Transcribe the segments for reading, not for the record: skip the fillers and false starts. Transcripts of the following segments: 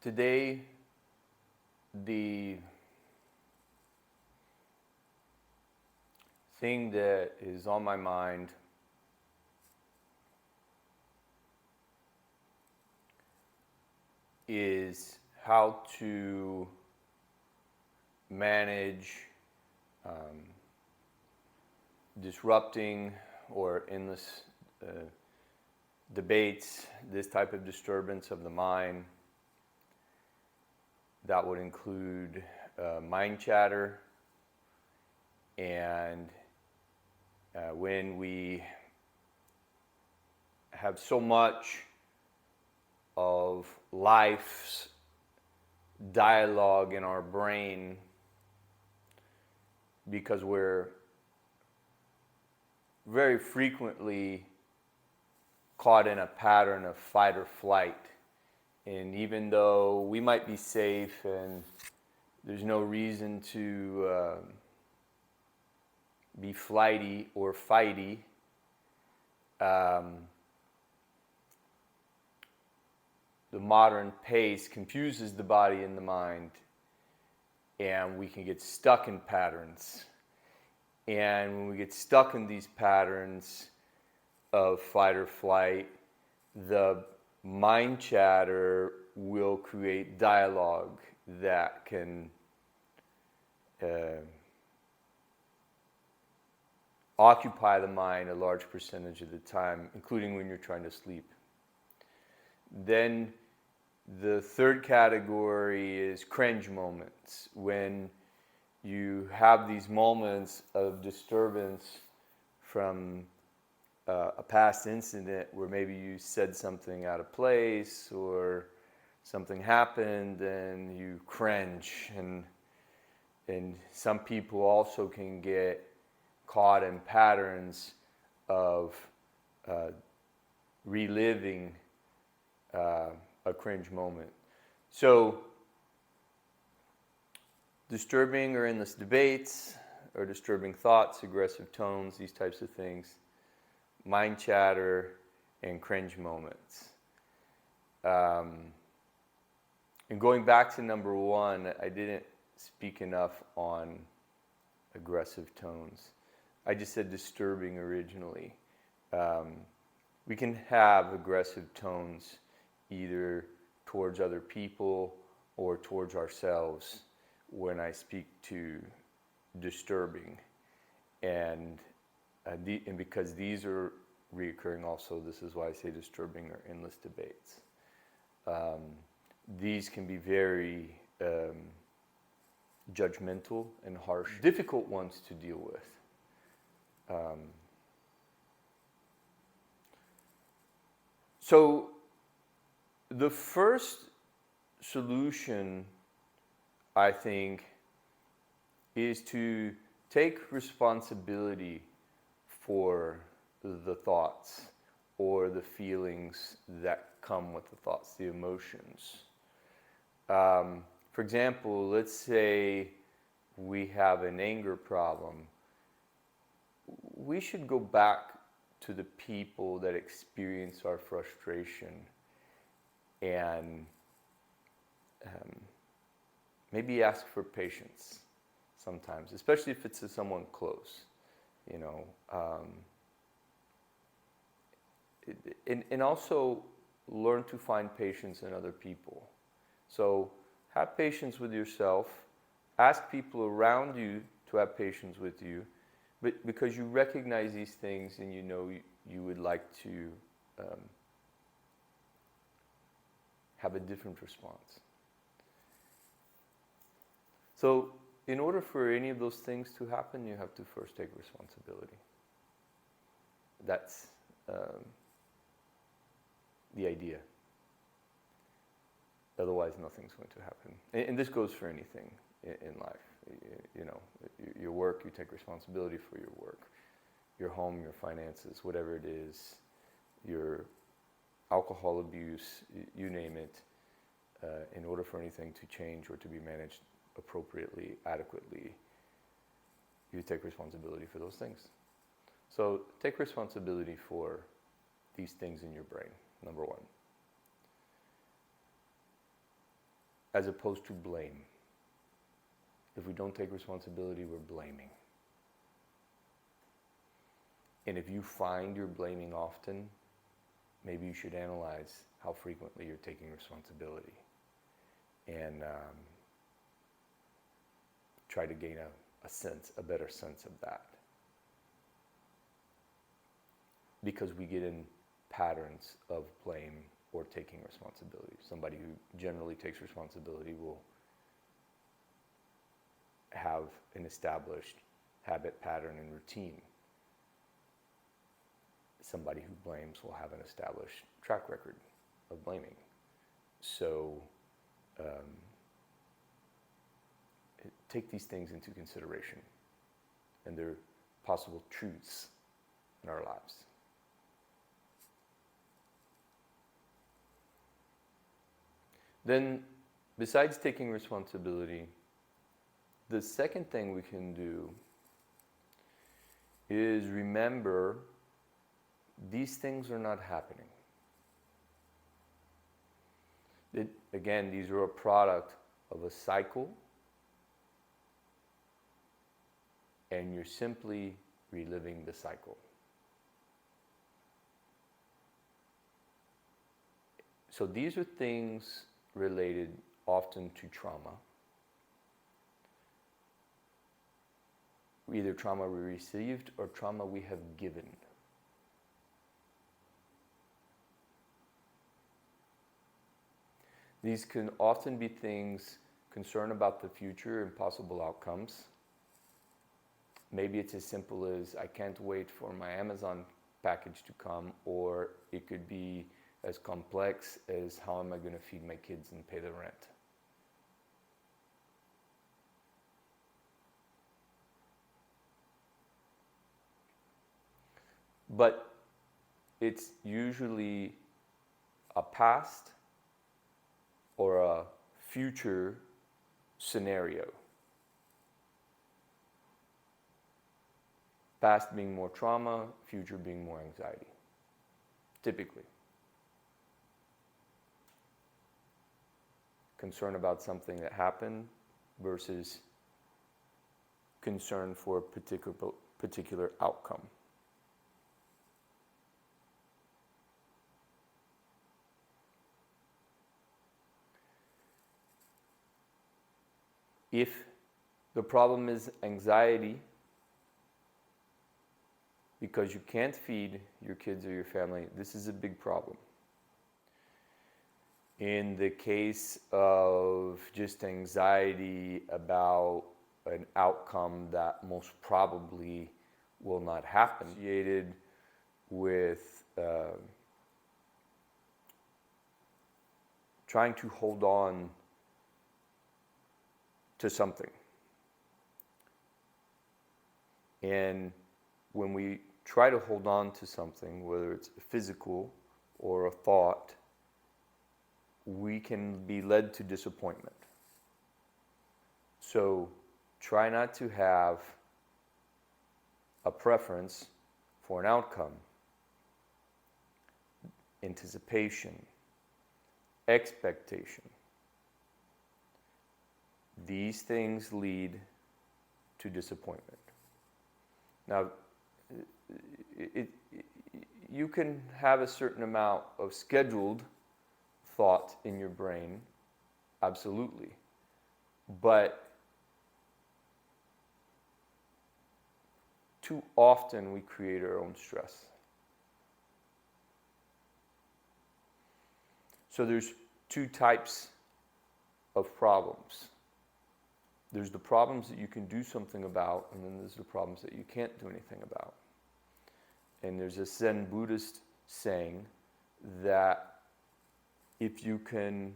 Today, the thing that is on my mind is how to manage disrupting or endless debates, this type of disturbance of the mind. That would include mind chatter, and when we have so much of life's dialogue in our brain because we're very frequently caught in a pattern of fight or flight. And even though we might be safe and there's no reason to be flighty or fighty, the modern pace confuses the body and the mind, and we can get stuck in patterns. And when we get stuck in these patterns of fight or flight, the mind chatter will create dialogue that can occupy the mind a large percentage of the time, including when you're trying to sleep. Then the third category is cringe moments, when you have these moments of disturbance from a past incident where maybe you said something out of place or something happened and you cringe. And some people also can get caught in patterns of reliving a cringe moment. So disturbing or endless debates, or disturbing thoughts, aggressive tones, these types of things, mind chatter, and cringe moments. And going back to number one, I didn't speak enough on aggressive tones. I just said disturbing originally. We can have aggressive tones either towards other people or towards ourselves when I speak to disturbing. And because these are reoccurring also, this is why I say disturbing or endless debates. These can be very judgmental and harsh, difficult ones to deal with. So the first solution, I think, is to take responsibility for the thoughts or the feelings that come with the thoughts, the emotions. For example, let's say we have an anger problem. We should go back to the people that experience our frustration and maybe ask for patience sometimes, especially if it's someone close, you know. And also learn to find patience in other people. So have patience with yourself. Ask people around you to have patience with you, but because you recognize these things and you know you would like to have a different response. So in order for any of those things to happen, you have to first take responsibility. That's the idea. Otherwise, nothing's going to happen. And this goes for anything in life. You know, your work, you take responsibility for your work. Your home, your finances, whatever it is, your alcohol abuse, you name it. In order for anything to change or to be managed appropriately, adequately, you take responsibility for those things. So take responsibility for these things in your brain, number one. as opposed to blame. If we don't take responsibility, we're blaming. And if you find you're blaming often, maybe you should analyze how frequently you're taking responsibility and try to gain a better sense of that. Because we get in patterns of blame or taking responsibility. Somebody who generally takes responsibility will have an established habit, pattern, and routine. Somebody who blames will have an established track record of blaming. So take these things into consideration, and they're possible truths in our lives. Then, besides taking responsibility, the second thing we can do is remember these things are not happening. Again, these are a product of a cycle, and you're simply reliving the cycle. So these are things related often to trauma. Either trauma we received or trauma we have given. These can often be things concerned about the future and possible outcomes. Maybe it's as simple as I can't wait for my Amazon package to come, or it could be as complex as how am I going to feed my kids and pay the rent. But it's usually a past or a future scenario. Past being more trauma, future being more anxiety, typically. Concern about something that happened versus concern for a particular outcome. If the problem is anxiety because you can't feed your kids or your family, this is a big problem. In the case of just anxiety about an outcome that most probably will not happen, associated with trying to hold on to something. And when we try to hold on to something, whether it's physical or a thought, we can be led to disappointment. So try not to have a preference for an outcome, anticipation, expectation. These things lead to disappointment. Now, you can have a certain amount of scheduled thought in your brain, absolutely. But too often we create our own stress. So there's two types of problems. There's the problems that you can do something about, and then there's the problems that you can't do anything about. And there's a Zen Buddhist saying that if you can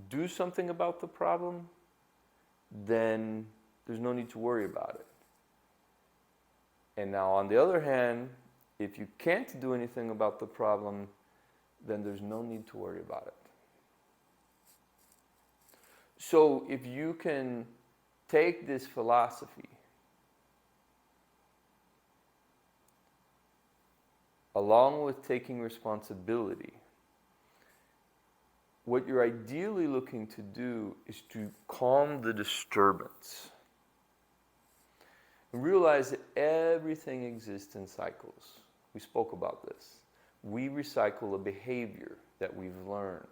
do something about the problem, then there's no need to worry about it. And now on the other hand, if you can't do anything about the problem, then there's no need to worry about it. So if you can take this philosophy along with taking responsibility what you're ideally looking to do is to calm the disturbance. And realize that everything exists in cycles. We spoke about this. We recycle a behavior that we've learned.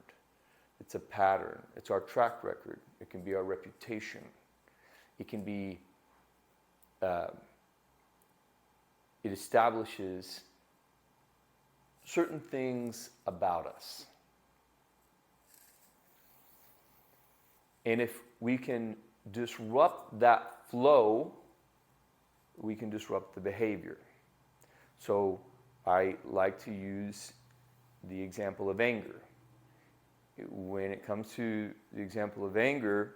It's a pattern. It's our track record. It can be our reputation. It can be, it establishes certain things about us. And if we can disrupt that flow, we can disrupt the behavior. So I like to use the example of anger. When it comes to the example of anger,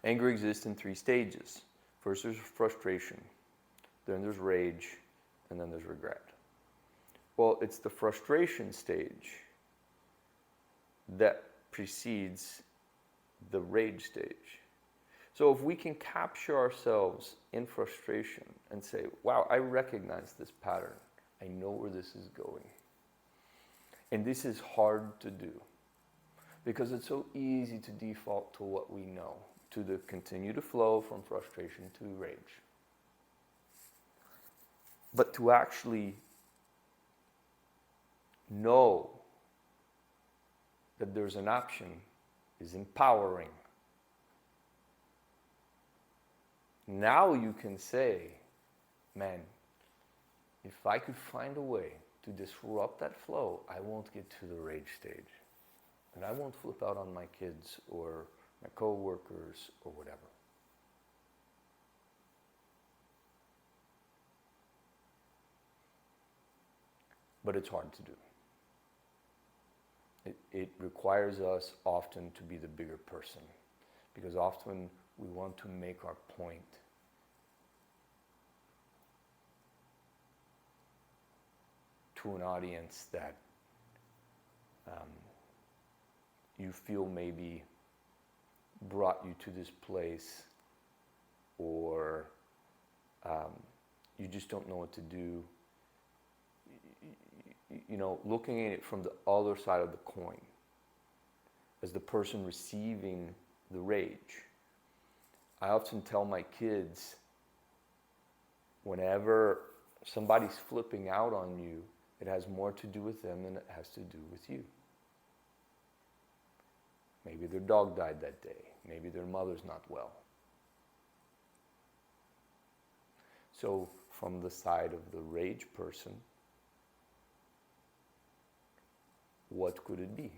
anger exists in 3 stages. First, there's frustration, then there's rage, and then there's regret. Well, it's the frustration stage that precedes the rage stage. So if we can capture ourselves in frustration and say, wow, I recognize this pattern. I know where this is going. And this is hard to do because it's so easy to default to what we know, to the continue to flow from frustration to rage. But to actually know that there's an option is empowering. Now you can say, man, if I could find a way to disrupt that flow, I won't get to the rage stage. And I won't flip out on my kids or my co-workers or whatever. But it's hard to do. It requires us often to be the bigger person, because often we want to make our point. To an audience that you feel maybe brought you to this place, or you just don't know what to do. You know, looking at it from the other side of the coin, as the person receiving the rage. I often tell my kids, whenever somebody's flipping out on you, it has more to do with them than it has to do with you. Maybe their dog died that day. Maybe their mother's not well. So from the side of the rage person, what could it be?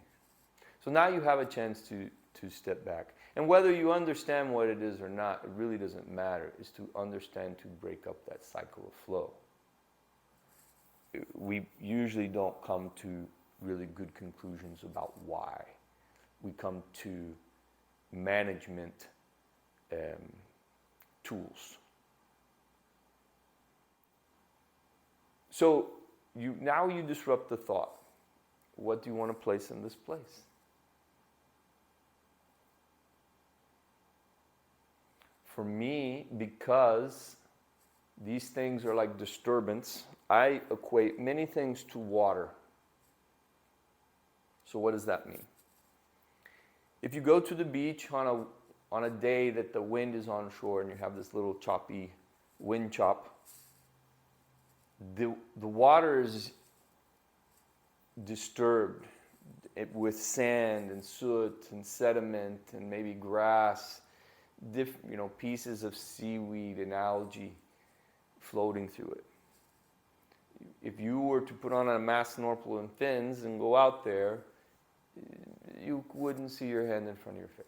So now you have a chance to step back. And whether you understand what it is or not, it really doesn't matter. It's to understand to break up that cycle of flow. We usually don't come to really good conclusions about why. We come to management tools. So now you disrupt the thought. What do you want to place in this place? For me, because these things are like disturbance, I equate many things to water. So what does that mean? If you go to the beach on a day that the wind is on shore and you have this little choppy wind chop, the water is disturbed with sand and soot and sediment and maybe grass, pieces of seaweed and algae floating through it. If you were to put on a mask, snorkel, and fins and go out there, you wouldn't see your hand in front of your face.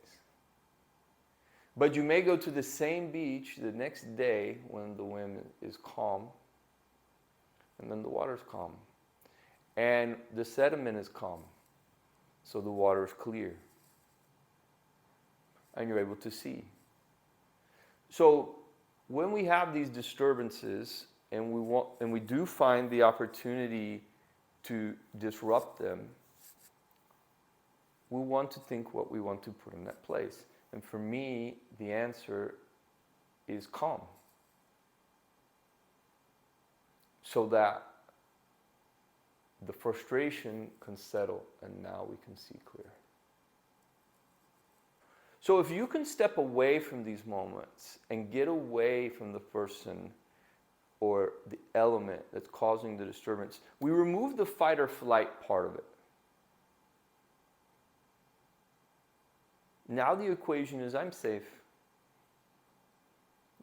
But you may go to the same beach the next day when the wind is calm, and then the water's calm. And the sediment is calm, so the water is clear. And you're able to see. So when we have these disturbances and we do find the opportunity to disrupt them, we want to think what we want to put in that place. And for me, the answer is calm. So that the frustration can settle, and now we can see clear. So if you can step away from these moments and get away from the person or the element that's causing the disturbance, we remove the fight or flight part of it. Now the equation is, I'm safe.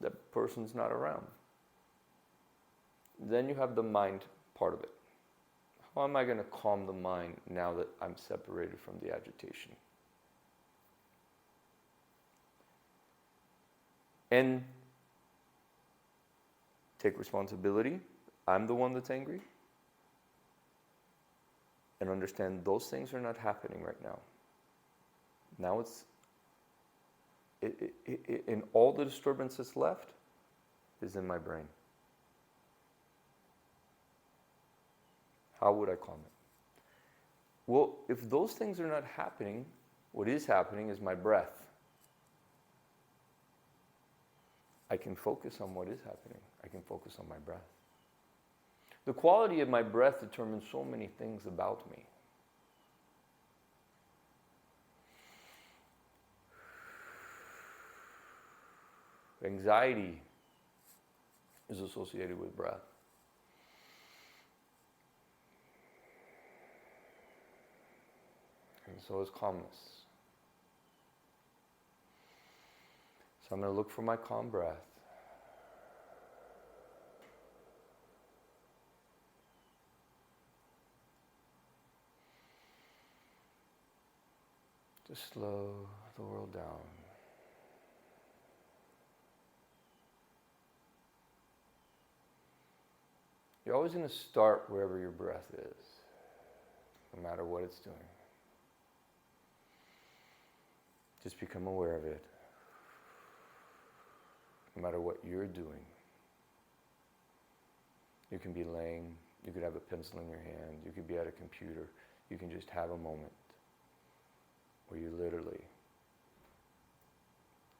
That person's not around. Then you have the mind part of it. How am I going to calm the mind now that I'm separated from the agitation? And take responsibility. I'm the one that's angry. And understand those things are not happening right now. Now in all the disturbance that's left is in my brain. How would I calm it? Well, if those things are not happening, what is happening is my breath. I can focus on what is happening. I can focus on my breath. The quality of my breath determines so many things about me. Anxiety is associated with breath. And so is calmness. So I'm going to look for my calm breath. Just slow the world down. You're always going to start wherever your breath is, no matter what it's doing. Just become aware of it, no matter what you're doing. You can be laying, you could have a pencil in your hand, you could be at a computer, you can just have a moment where you literally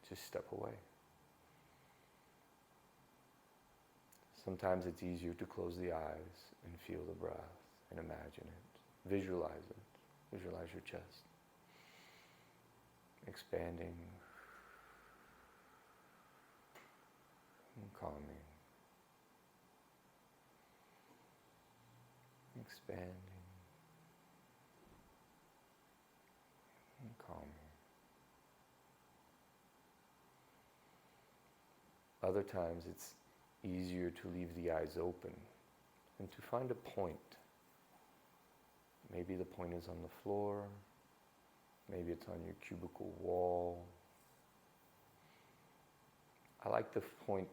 just step away. Sometimes it's easier to close the eyes and feel the breath and imagine it. Visualize it. Visualize your chest. Expanding and calming. Expanding and calming. Other times it's easier to leave the eyes open and to find a point. Maybe the point is on the floor. Maybe it's on your cubicle wall. I like the point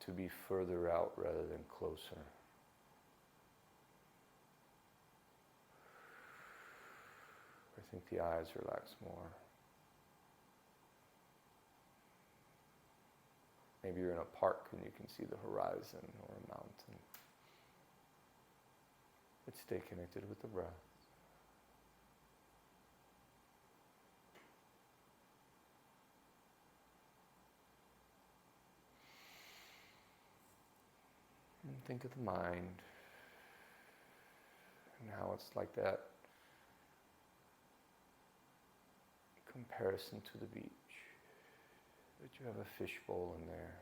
to be further out rather than closer. I think the eyes relax more. Maybe you're in a park and you can see the horizon or a mountain. But stay connected with the breath. And think of the mind and how it's like that comparison to the beach. That you have a fishbowl in there.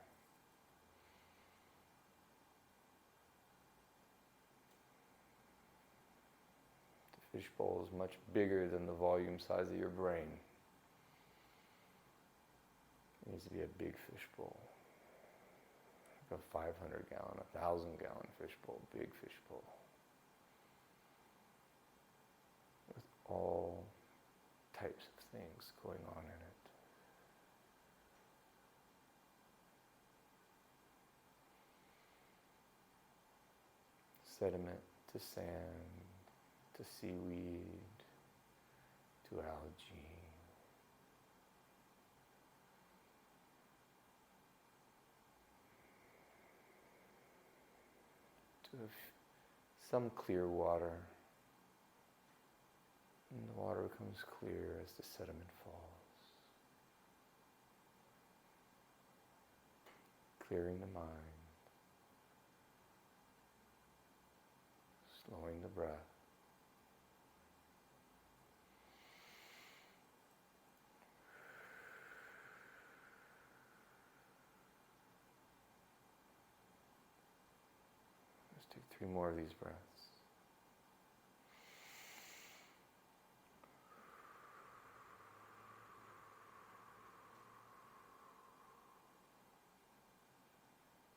The fishbowl is much bigger than the volume size of your brain. It needs to be a big fishbowl. Like a 500-gallon, 1,000-gallon fishbowl, big fishbowl. With all types of things going on in it. Sediment to sand, to seaweed, to algae. To some clear water. And the water becomes clear as the sediment falls. Clearing the mind. Slowing the breath. 3 more of these breaths.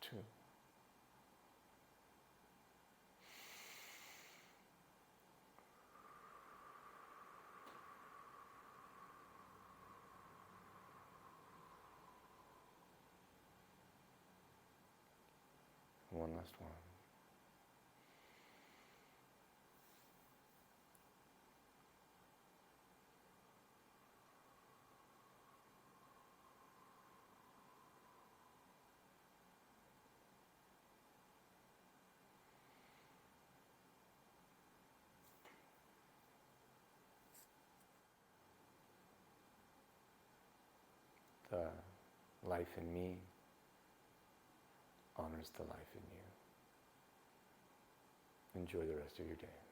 Two. One last one. The life in me honors the life in you. Enjoy the rest of your day.